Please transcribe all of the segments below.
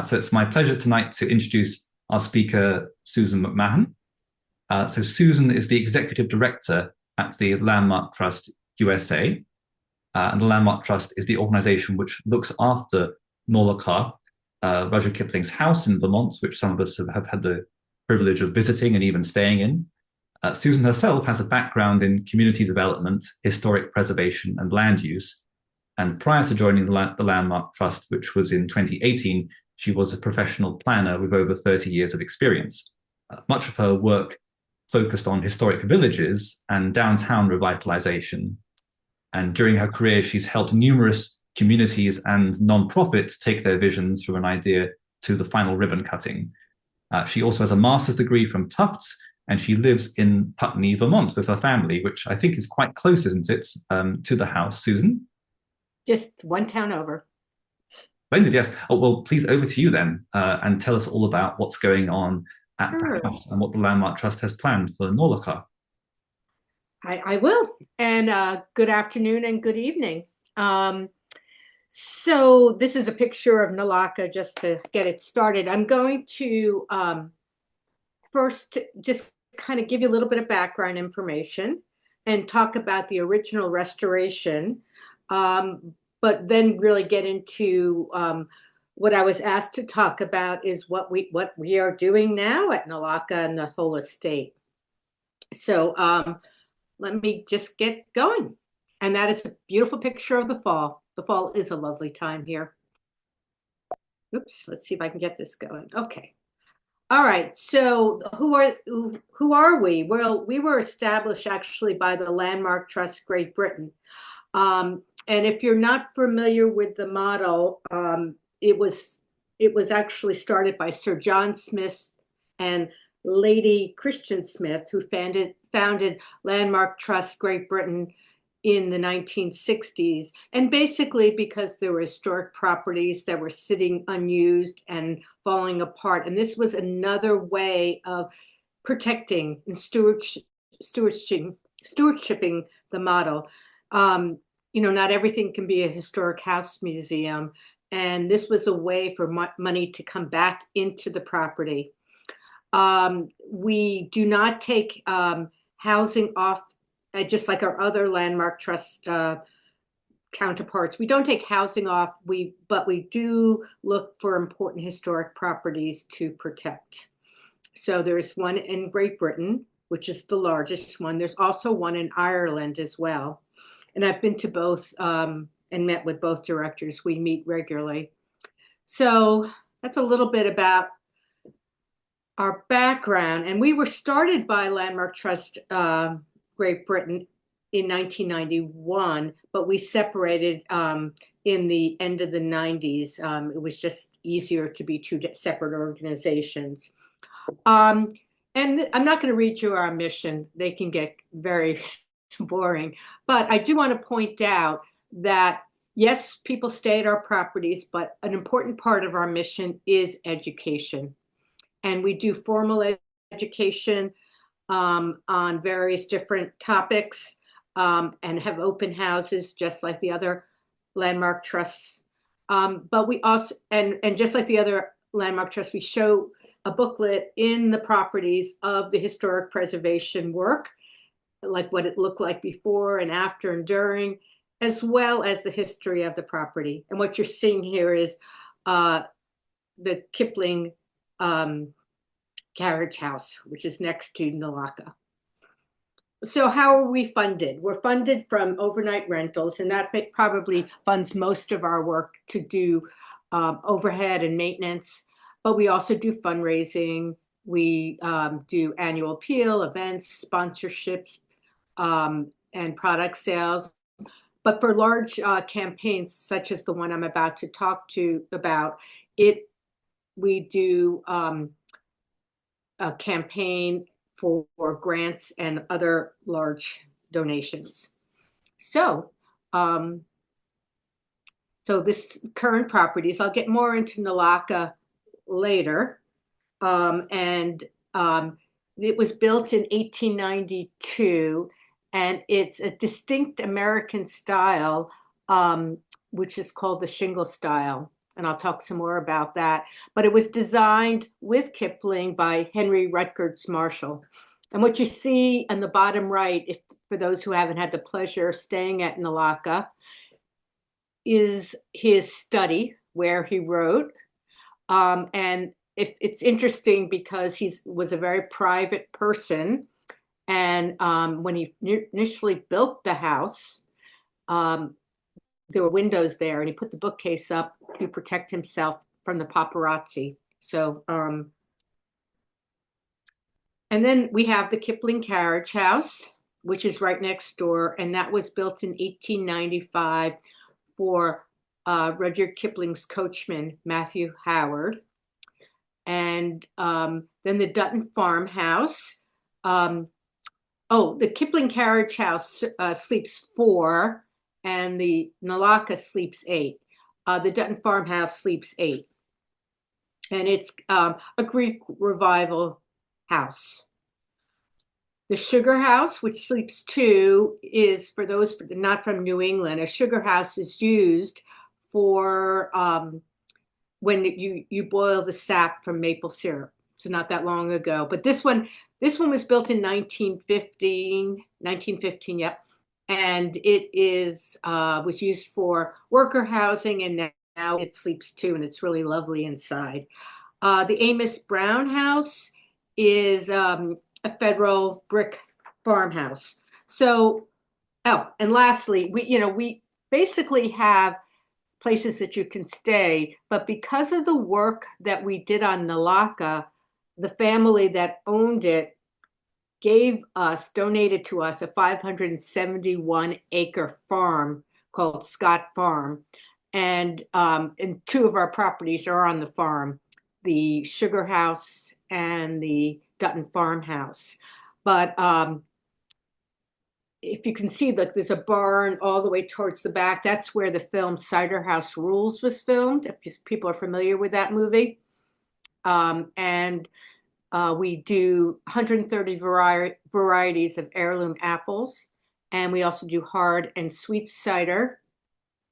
So it's my pleasure tonight to introduce our speaker, Susan McMahon. So Susan is the executive director at the Landmark Trust USA. And the Landmark Trust is the organization which looks after Naulakha, Rudyard Kipling's house in Vermont, which some of us have had the privilege of visiting and even staying in. Susan herself has a background in community development, historic preservation, and land use. And prior to joining the Landmark Trust, which was in 2018, she was a professional planner with over 30 years of experience. Much of her work focused on historic villages and downtown revitalization. And during her career, she's helped numerous communities and nonprofits take their visions from an idea to the final ribbon cutting. She also has a master's degree from Tufts, and she lives in Putney, Vermont with her family, which I think is quite close, isn't it, to the house, Susan? Just one town over. Splendid, yes. Oh, well, please over to you then, and tell us all about what's going on at the Sure, house and what the Landmark Trust has planned for Naulakha. I will. And good afternoon and good evening. So this is a picture of Naulakha just to get it started. I'm going to first just kind of give you a little bit of background information and talk about the original restoration, but then really get into what I was asked to talk about is what we are doing now at Naulakha and the whole estate. So let me just get going. And that is a beautiful picture of the fall. The fall is a lovely time here. Oops, let's see if I can get this going. Okay. All right. So who are we? Well, we were established actually by the Landmark Trust Great Britain. And if you're not familiar with the model, it was actually started by Sir John Smith and Lady Christian Smith, who founded Landmark Trust Great Britain in the 1960s. And basically because there were historic properties that were sitting unused and falling apart. And this was another way of protecting and stewardshiping the model. Not everything can be a historic house museum. And this was a way for money to come back into the property. We do not take housing off, just like our other Landmark Trust counterparts. We don't take housing off, but we do look for important historic properties to protect. So there's one in Great Britain, which is the largest one. There's also one in Ireland as well. And I've been to both and met with both directors. We meet regularly. So that's a little bit about our background. And we were started by Landmark Trust Great Britain in 1991, but we separated in the end of the 90s. It was just easier to be two separate organizations. And I'm not going to read you our mission. They can get very boring. But I do want to point out that, yes, people stay at our properties, but an important part of our mission is education. And we do formal education on various different topics and have open houses just like the other Landmark Trusts. But we also, and just like the other Landmark Trusts, we show a booklet in the properties of the historic preservation work, like what it looked like before and after and during, as well as the history of the property. And what you're seeing here is the Kipling carriage house, which is next to Naulakha. So how are we funded? We're funded from overnight rentals, and that probably funds most of our work to do overhead and maintenance. But we also do fundraising. We do annual appeal, events, sponsorships, and product sales. But for large campaigns, such as the one I'm about to talk to about, we do a campaign for grants and other large donations. So, this current properties, I'll get more into Naulakha later. It was built in 1892, and it's a distinct American style, which is called the shingle style. and I'll talk some more about that. But it was designed with Kipling by Henry Rutgers Marshall. And what you see on the bottom right, if for those who haven't had the pleasure of staying at Naulakha, is his study where he wrote. And it's interesting because he was a very private person. And when he initially built the house, there were windows there, and he put the bookcase up to protect himself from the paparazzi. So, and then we have the Kipling Carriage House, which is right next door, and that was built in 1895 for Rudyard Kipling's coachman, Matthew Howard. And then the Dutton Farmhouse. The Kipling Carriage House sleeps 4, and the Naulakha sleeps 8. The Dutton Farmhouse sleeps 8. And it's a Greek revival house. The Sugar House, which sleeps 2, is for those not from New England. A sugar house is used for when you boil the sap from maple syrup. So not that long ago. But this one was built in 1915, yep. And it was used for worker housing, and now it sleeps 2, and it's really lovely inside. The Amos Brown House is a federal brick farmhouse. So, and lastly, we basically have places that you can stay, but because of the work that we did on Naulakha, the family that owned it donated to us a 571-acre farm called Scott Farm. And 2 of our properties are on the farm, the Sugar House and the Dutton Farmhouse. But if you can see, there's a barn all the way towards the back. That's where the film Cider House Rules was filmed, if people are familiar with that movie. And we do 130 varieties of heirloom apples. And we also do hard and sweet cider,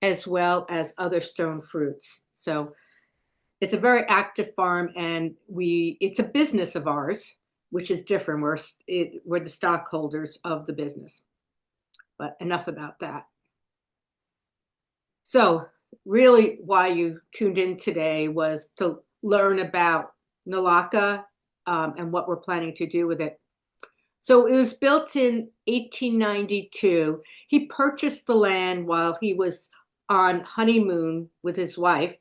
as well as other stone fruits. So it's a very active farm, and it's a business of ours, which is different. We're the stockholders of the business. But enough about that. So really why you tuned in today was to learn about Naulakha and what we're planning to do with it. So it was built in 1892. He purchased the land while he was on honeymoon with his wife.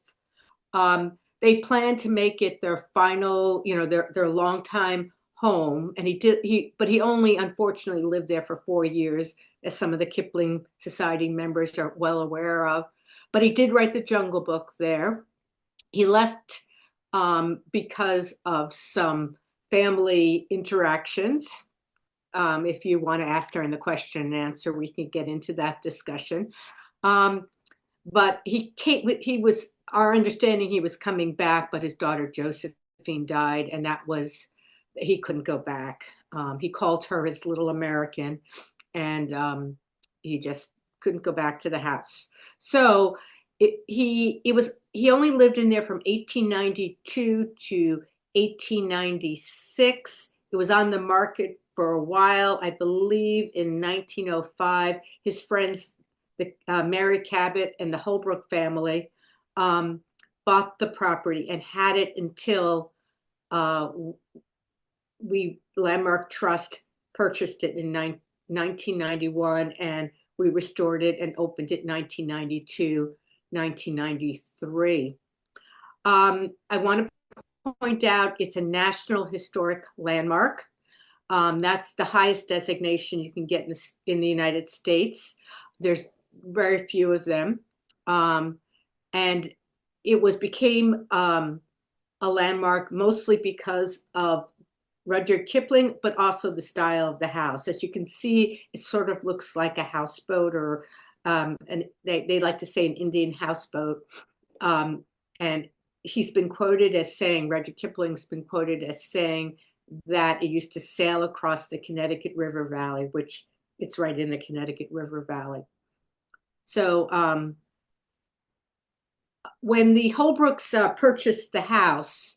They planned to make it their final, their longtime home, and but he only unfortunately lived there for 4 years, as some of the Kipling Society members are well aware of. But he did write the Jungle Book there. He left because of some family interactions. If you want to ask during the question and answer, we can get into that discussion. But our understanding he was coming back, but his daughter Josephine died, and he couldn't go back. He called her his little American, and he just couldn't go back to the house. So he only lived in there from 1892 to 1896. It was on the market for a while. I believe in 1905, his friends, the Mary Cabot and the Holbrook family, bought the property and had it until Landmark Trust purchased it in 1991, and we restored it and opened it in 1992, 1993. I want to point out it's a National Historic Landmark. That's the highest designation you can get in the United States. There's very few of them. And it became a landmark mostly because of Rudyard Kipling, but also the style of the house. As you can see, it sort of looks like a houseboat, or and they like to say an Indian houseboat. And he's been quoted as saying, Rudyard Kipling's been quoted as saying that it used to sail across the Connecticut River Valley, which it's right in the Connecticut River Valley. So when the Holbrooks purchased the house,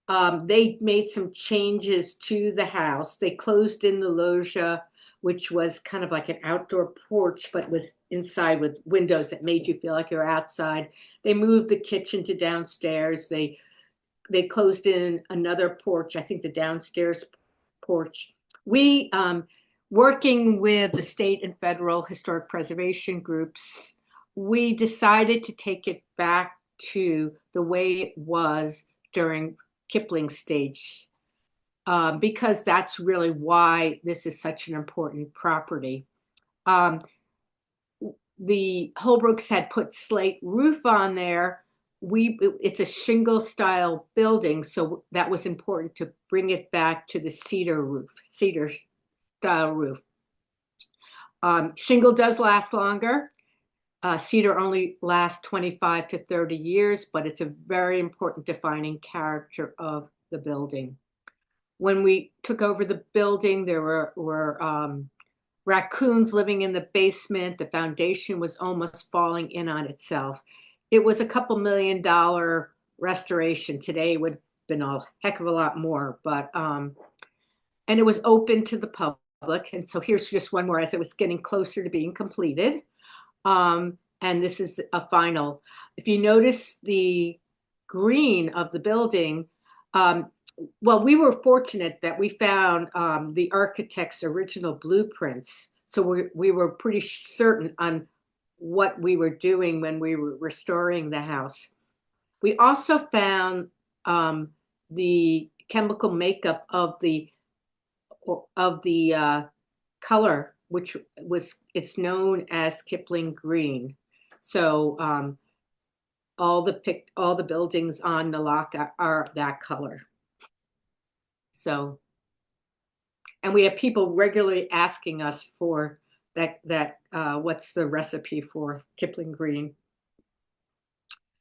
they made some changes to the house. They closed in the loggia, which was kind of like an outdoor porch, but was inside with windows that made you feel like you're outside. They moved the kitchen to downstairs. They closed in another porch, I think the downstairs porch. We, working with the state and federal historic preservation groups, we decided to take it back to the way it was during Kipling's stage, because that's really why this is such an important property. Um, the Holbrooks had put slate roof on there. It's a shingle style building, so that was important to bring it back to the cedar style roof. Shingle does last longer. Cedar only lasts 25 to 30 years, but it's a very important defining character of the building. When we took over the building, there were raccoons living in the basement. The foundation was almost falling in on itself. It was a couple $1 million restoration. Today it would have been a heck of a lot more, but and it was open to the public. And so here's just one more as it was getting closer to being completed. And this is a final. If you notice the green of the building, well, we were fortunate that we found the architect's original blueprints. So we were pretty certain on what we were doing when we were restoring the house. We also found the chemical makeup of the color, which it's known as Kipling green. So all the buildings on Naulakha are that color. So, and we have people regularly asking us for that what's the recipe for Kipling green.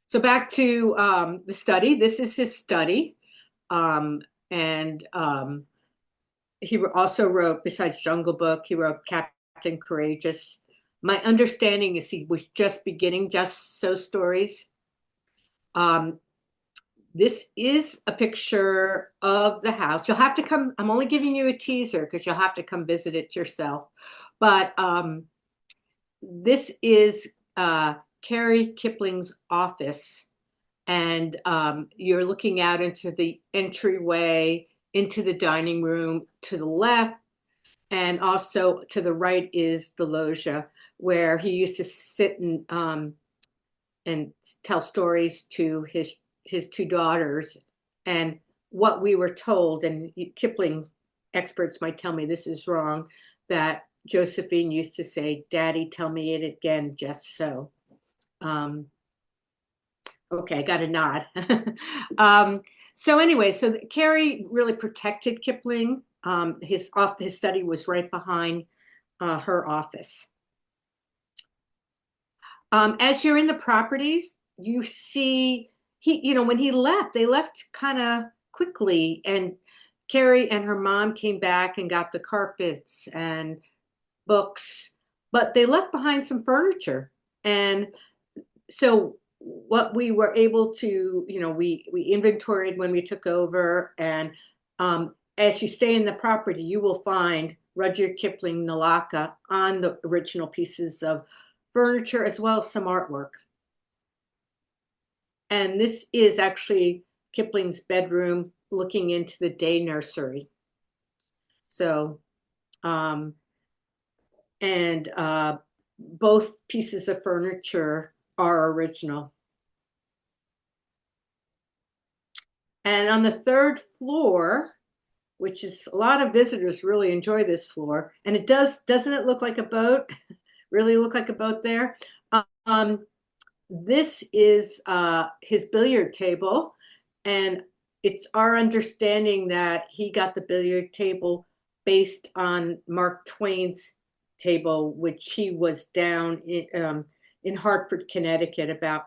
So back to the study. This is his study. And he also wrote, besides Jungle Book, he wrote Captain Courageous. My understanding is he was just beginning Just So Stories. This is a picture of the house. You'll have to come. I'm only giving you a teaser because you'll have to come visit it yourself. But this is Carrie Kipling's office. And you're looking out into the entryway, into the dining room to the left. And also to the right is the loggia where he used to sit and tell stories to his two daughters. And what we were told, and Kipling experts might tell me this is wrong, that Josephine used to say, "Daddy, tell me it again, just so." Okay, I got a nod. So anyway, so Carrie really protected Kipling. His study was right behind her office. As you're in the properties, you see when he left, they left kind of quickly, and Carrie and her mom came back and got the carpets and books, but they left behind some furniture. And so what we were able to, we inventoried when we took over, and as you stay in the property, you will find Rudyard Kipling Naulakha on the original pieces of furniture as well as some artwork. And this is actually Kipling's bedroom looking into the day nursery. So, and both pieces of furniture are original. And on the third floor, which is a lot of visitors really enjoy this floor, and doesn't it look like a boat? Really look like a boat there? This is his billiard table, and it's our understanding that he got the billiard table based on Mark Twain's table, which he was down in Hartford, Connecticut, about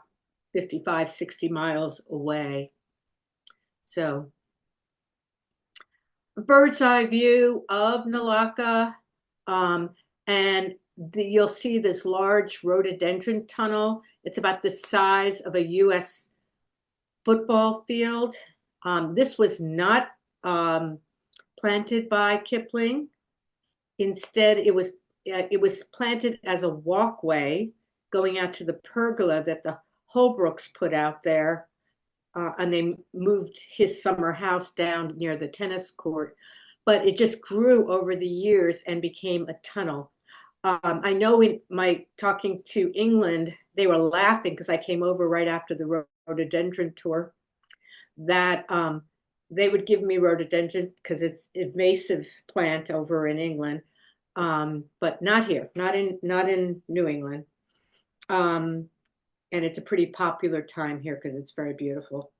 55, 60 miles away. So, a bird's eye view of Naulakha, and you'll see this large rhododendron tunnel. It's about the size of a U.S. football field. This was not planted by Kipling. Instead, it was planted as a walkway going out to the pergola that the Holbrooks put out there, and they moved his summer house down near the tennis court. But it just grew over the years and became a tunnel. I know in my talking to England, they were laughing because I came over right after the rhododendron tour, that they would give me rhododendron because it's invasive plant over in England, but not here, not in New England. Um, and it's a pretty popular time here because it's very beautiful.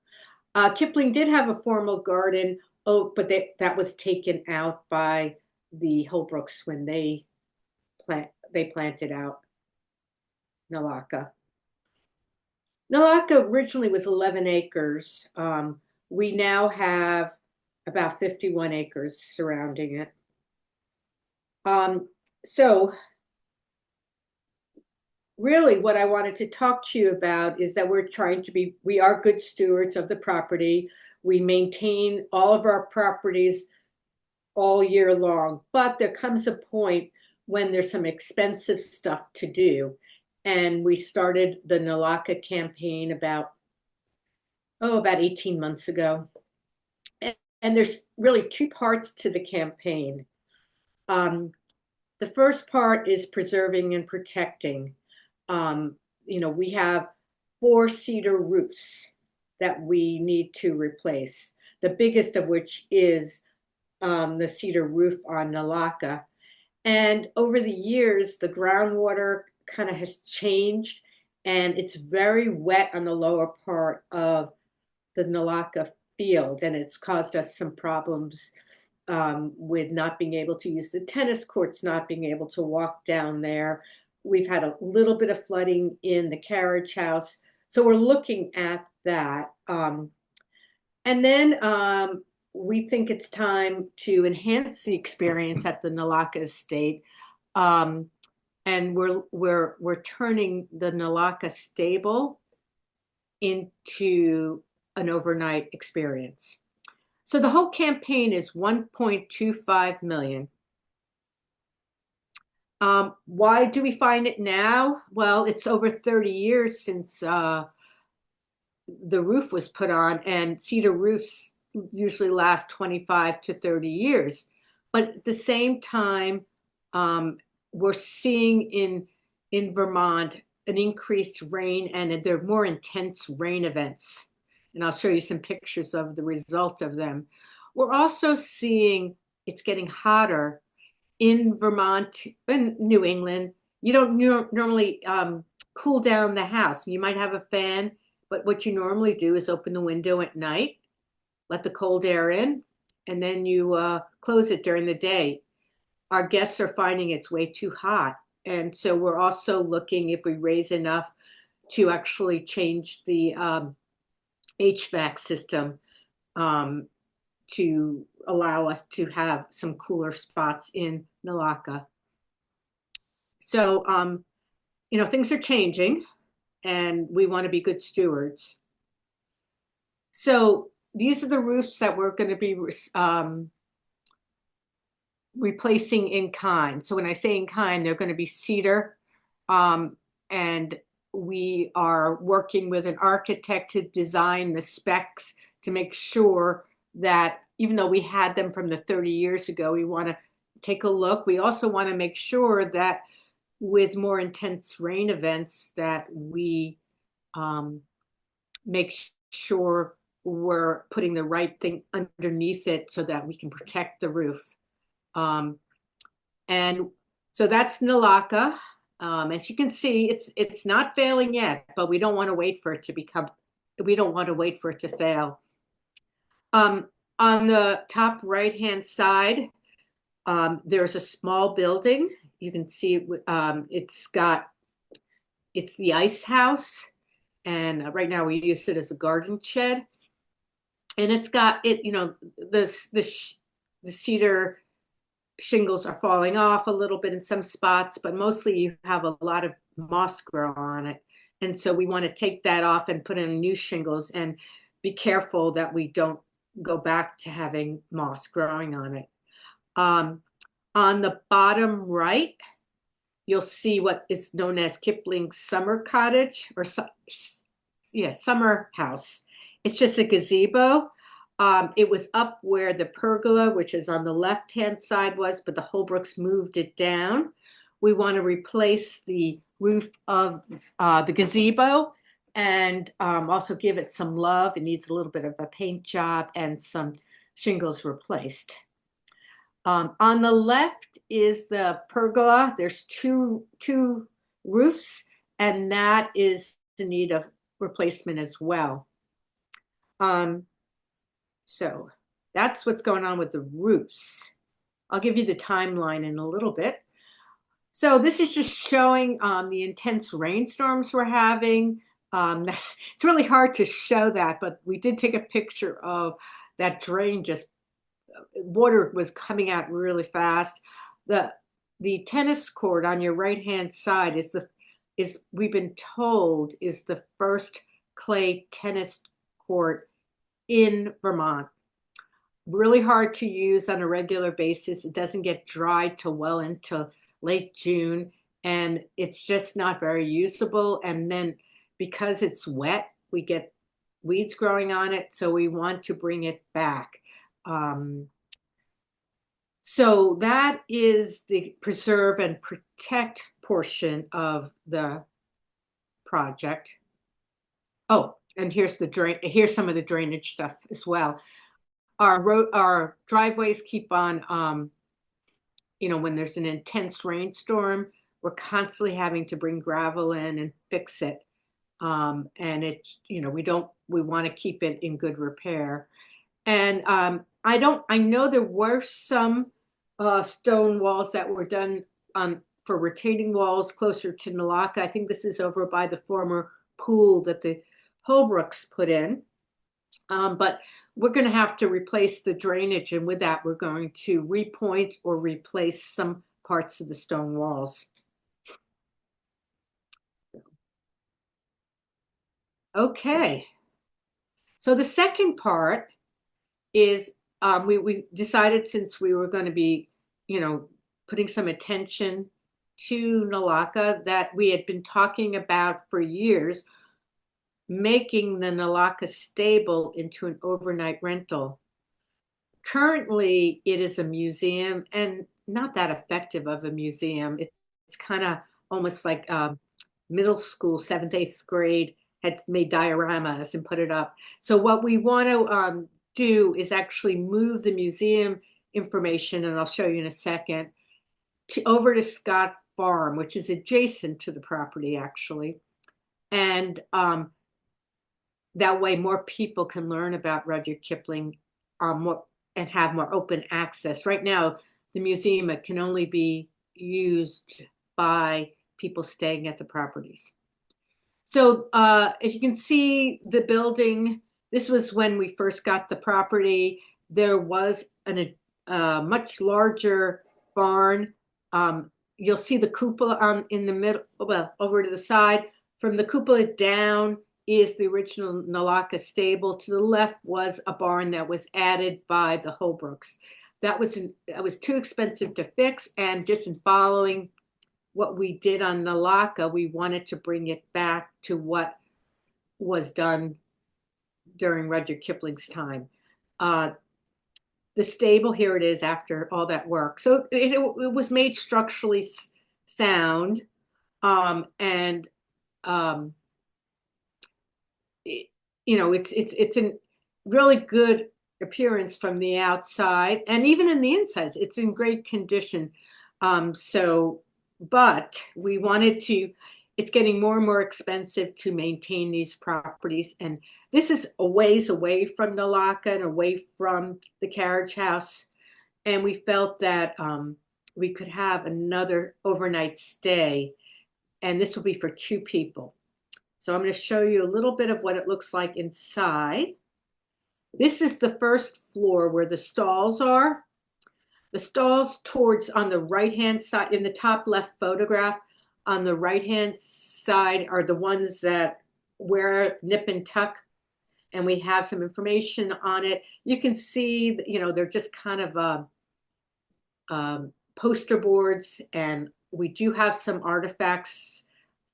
Kipling did have a formal garden, oh, but that was taken out by the Holbrooks when they planted out Naulakha. Naulakha originally was 11 acres. We now have about 51 acres surrounding it. So really what I wanted to talk to you about is that we are good stewards of the property. We maintain all of our properties all year long, but there comes a point when there's some expensive stuff to do. And we started the Naulakha campaign about 18 months ago. And there's really two parts to the campaign. The first part is preserving and protecting. We have 4 cedar roofs that we need to replace. The biggest of which is the cedar roof on Naulakha. And over the years, the groundwater kind of has changed, and it's very wet on the lower part of the Naulakha field, and it's caused us some problems with not being able to use the tennis courts, not being able to walk down there. We've had a little bit of flooding in the carriage house, so we're looking at that. And then we think it's time to enhance the experience at the Naulakha estate. And we're turning the Naulakha stable into an overnight experience. So the whole campaign is 1.25 million. Why do we find it now? Well, it's over 30 years since the roof was put on, and cedar roofs usually last 25 to 30 years. But at the same time, we're seeing in Vermont an increased rain, and there are more intense rain events. And I'll show you some pictures of the result of them. We're also seeing it's getting hotter in Vermont and New England. You don't normally cool down the house. You might have a fan, but what you normally do is open the window at night, let the cold air in, and then you close it during the day. Our guests are finding it's way too hot. And so we're also looking if we raise enough to actually change the HVAC system to allow us to have some cooler spots in Naulakha. So, things are changing, and we want to be good stewards. So these are the roofs that we're going to be replacing in kind. So when I say in kind, they're going to be cedar, and we are working with an architect to design the specs to make sure that even though we had them from the 30 years ago, we want to take a look. We also want to make sure that with more intense rain events that we make sure we're putting the right thing underneath it so that we can protect the roof. And so that's Naulakha. As you can see, it's not failing yet, but we don't want to wait for it to fail. On the top right-hand side, there's a small building. You can see it's the ice house, and right now we use it as a garden shed. And it's got the cedar shingles are falling off a little bit in some spots, but mostly you have a lot of moss grow on it. And so we want to take that off and put in new shingles and be careful that we don't go back to having moss growing on it. Um, on the bottom right, you'll see what is known as Kipling's summer cottage or yeah, summer house. It's just a gazebo. It was up where the pergola, which is on the left-hand side, was, but the Holbrooks moved it down. We want to replace the roof of the gazebo and also give it some love. It needs a little bit of a paint job and some shingles replaced. On the left is the pergola. There's two roofs, and that is in need of replacement as well. So that's what's going on with the roofs. I'll give you the timeline in a little bit. So this is just showing the intense rainstorms we're having. It's really hard to show that, but we did take a picture of that drain. Just water was coming out really fast. The tennis court on your right-hand side is we've been told is the first clay tennis court in Vermont. Really hard to use on a regular basis. It doesn't get dry till well into late June, and it's just not very usable. And then because it's wet, we get weeds growing on it, so we want to bring it back. So that is the preserve and protect portion of the project. Oh, and here's the drain. Here's some of the drainage stuff as well. Our driveways keep on, when there's an intense rainstorm, we're constantly having to bring gravel in and fix it. And we want to keep it in good repair. And I know there were some stone walls that were done for retaining walls closer to Naulakha. I think this is over by the former pool that the Holbrooks put in. But we're going to have to replace the drainage, and with that, we're going to repoint or replace some parts of the stone walls. Okay. So the second part is we decided, since we were going to be, putting some attention to Naulakha, that we had been talking about for years, making the Naulakha stable into an overnight rental. Currently, it is a museum, and not that effective of a museum. It's kind of almost like middle school, 7th, 8th grade had made dioramas and put it up. So what we want to do is actually move the museum information, and I'll show you in a second, over to Scott Farm, which is adjacent to the property, actually. And that way more people can learn about Rudyard Kipling and have more open access. Right now, the museum can only be used by people staying at the properties. So as you can see, the building, this was when we first got the property. There was a much larger barn. You'll see the cupola in the middle, well, over to the side. From the cupola down is the original Naulakha stable. To the left was a barn that was added by the Holbrooks. That was too expensive to fix, and just in following what we did on Naulakha, we wanted to bring it back to what was done during Rudyard Kipling's time. The stable, here it is after all that work. So it was made structurally sound, and it's in really good appearance from the outside, and even in the insides, it's in great condition. But we wanted to, it's getting more and more expensive to maintain these properties. And this is a ways away from Naulakha and away from the carriage house. And we felt that we could have another overnight stay, and this will be for 2 people. So I'm going to show you a little bit of what it looks like inside. This is the first floor where the stalls are. The stalls towards on the right-hand side, in the top left photograph, on the right-hand side are the ones that wear nip and tuck, and we have some information on it. You can see, they're just kind of poster boards, and we do have some artifacts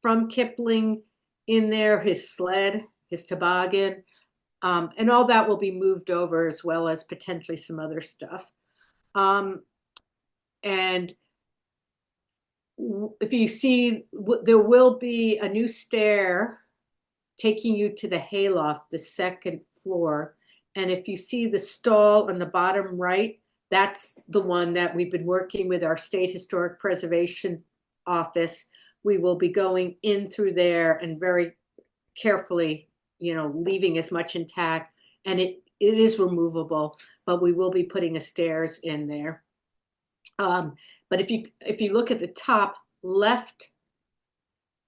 from Kipling in there, his sled, his toboggan, and all that will be moved over, as well as potentially some other stuff. And if you see, there will be a new stair taking you to the hayloft, the second floor. And if you see the stall on the bottom right, that's the one that we've been working with our State Historic Preservation Office. We will be going in through there and very carefully, leaving as much intact. And it is removable, but we will be putting a stairs in there. But if you look at the top left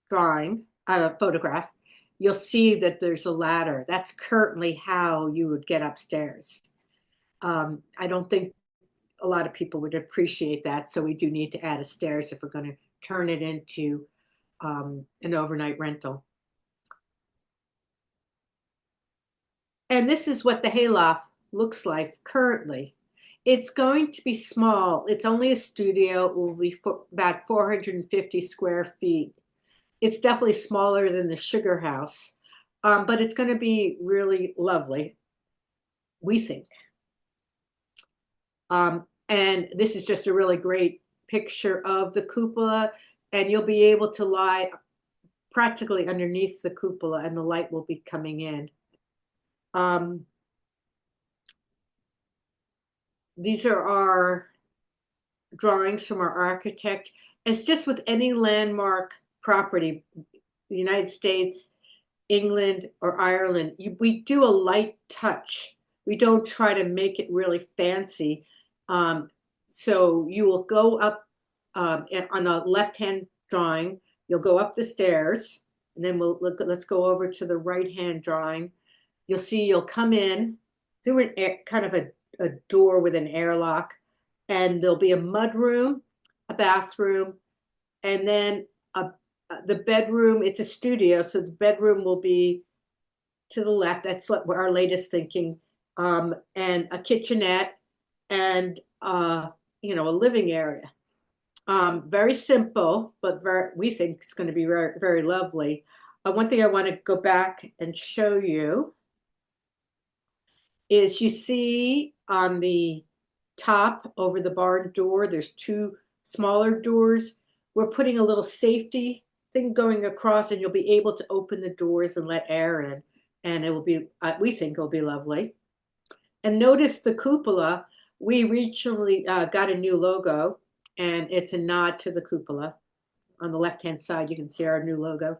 photograph, you'll see that there's a ladder. That's currently how you would get upstairs. I don't think a lot of people would appreciate that, so we do need to add a stairs if we're going to turn it into an overnight rental. And this is what the hayloft looks like currently. It's going to be small. It's only a studio. It will be about 450 square feet. It's definitely smaller than the Sugar House, but it's going to be really lovely, we think. And this is just a really great picture of the cupola, and you'll be able to lie practically underneath the cupola, and the light will be coming in. These are our drawings from our architect. It's just with any landmark property, the United States, England, or Ireland, we do a light touch. We don't try to make it really fancy. So you will go up on the left-hand drawing, you'll go up the stairs, and then let's go over to the right-hand drawing. You'll see you'll come in through kind of a door with an airlock, and there'll be a mud room, a bathroom, and then the bedroom. It's a studio, so the bedroom will be to the left. That's what our latest thinking, and a kitchenette, and a living area. Very simple, but we think it's going to be very, very lovely. One thing I want to go back and show you is, you see on the top over the barn door, there's two smaller doors. We're putting a little safety thing going across, and you'll be able to open the doors and let air in, and it will be, we think it'll be lovely. And notice the cupola. We recently got a new logo, and it's a nod to the cupola. On the left-hand side, you can see our new logo.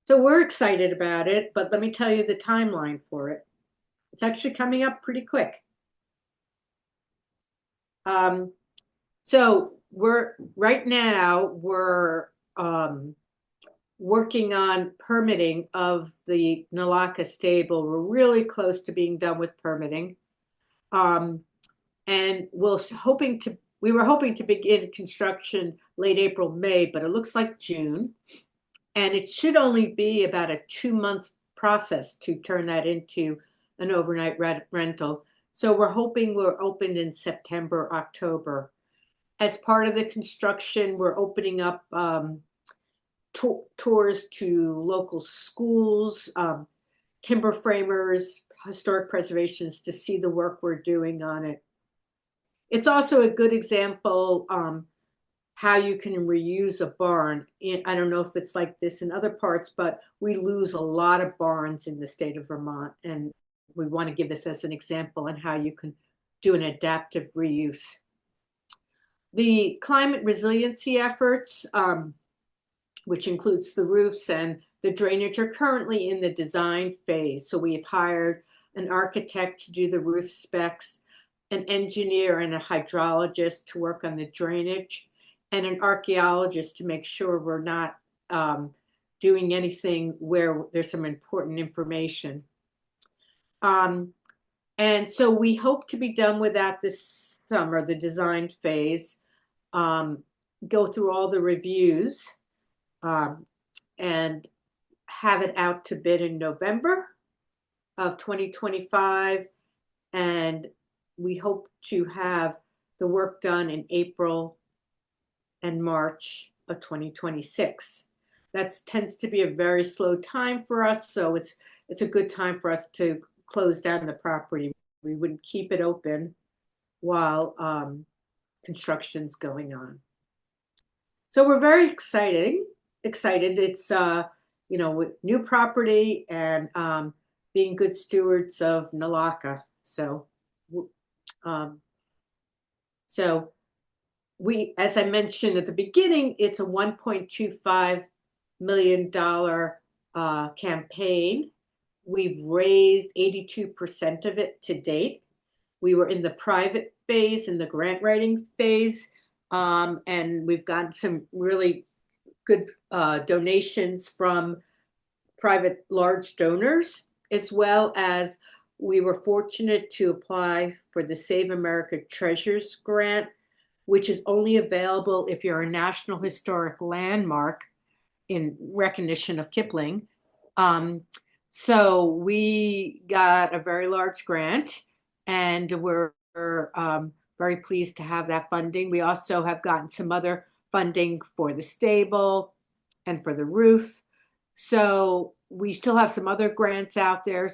So we're excited about it, but let me tell you the timeline for it. It's actually coming up pretty quick. So right now we're working on permitting of the Naulakha stable. We're really close to being done with permitting. And we were hoping to begin construction late April, May, but it looks like June. And it should only be about a 2-month process to turn that into an overnight rental. So we're hoping we're opened in September, October. As part of the construction, we're opening up tours to local schools, timber framers, historic preservations, to see the work we're doing on it. It's also a good example how you can reuse a barn. I don't know if it's like this in other parts, but we lose a lot of barns in the state of Vermont, and we want to give this as an example on how you can do an adaptive reuse. The climate resiliency efforts, which includes the roofs and the drainage, are currently in the design phase. So we've hired an architect to do the roof specs, an engineer and a hydrologist to work on the drainage, and an archaeologist to make sure we're not doing anything where there's some important information. Um, and so we hope to be done with that this summer, the design phase, um, go through all the reviews, um, and have it out to bid in November of 2025. And we hope to have the work done in April and March of 2026. That tends to be a very slow time for us, so it's a good time for us to close down the property. We wouldn't keep it open while construction's going on. So we're very excited. It's with new property and being good stewards of Naulakha. Um, so we, as I mentioned at the beginning, it's a $1.25 million campaign. We've raised 82% of it to date. We were in the private phase, in the grant writing phase, and we've gotten some really good donations from private large donors, as well as we were fortunate to apply for the Save America Treasures grant, which is only available if you're a National Historic Landmark in recognition of Kipling. So we got a very large grant, and we're very pleased to have that funding. We also have gotten some other funding for the stable and for the roof. So we still have some other grants out there,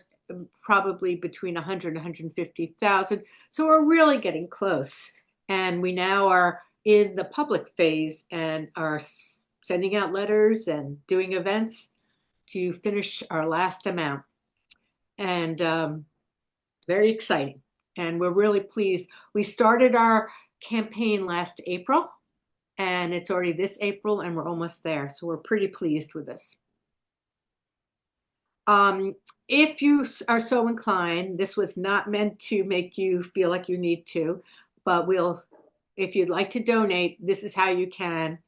probably between 100 and 150,000. So we're really getting close. And we now are in the public phase and are sending out letters and doing events to finish our last amount. And very exciting. And we're really pleased. We started our campaign last April, and it's already this April, and we're almost there. So we're pretty pleased with this. If you are so inclined, this was not meant to make you feel like you need to, but if you'd like to donate, this is how you can.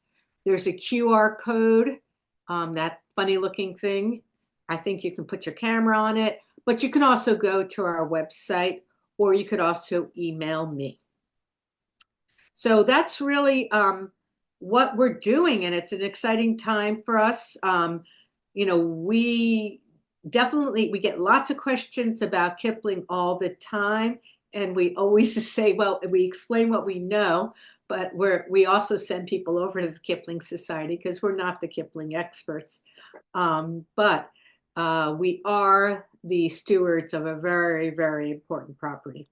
There's a QR code, that funny looking thing. I think you can put your camera on it, but you can also go to our website, or you could also email me. So that's really what we're doing, and it's an exciting time for us. We get lots of questions about Kipling all the time, and we always say, well, we explain what we know, but we also send people over to the Kipling Society because we're not the Kipling experts. But we are the stewards of a very, very important property.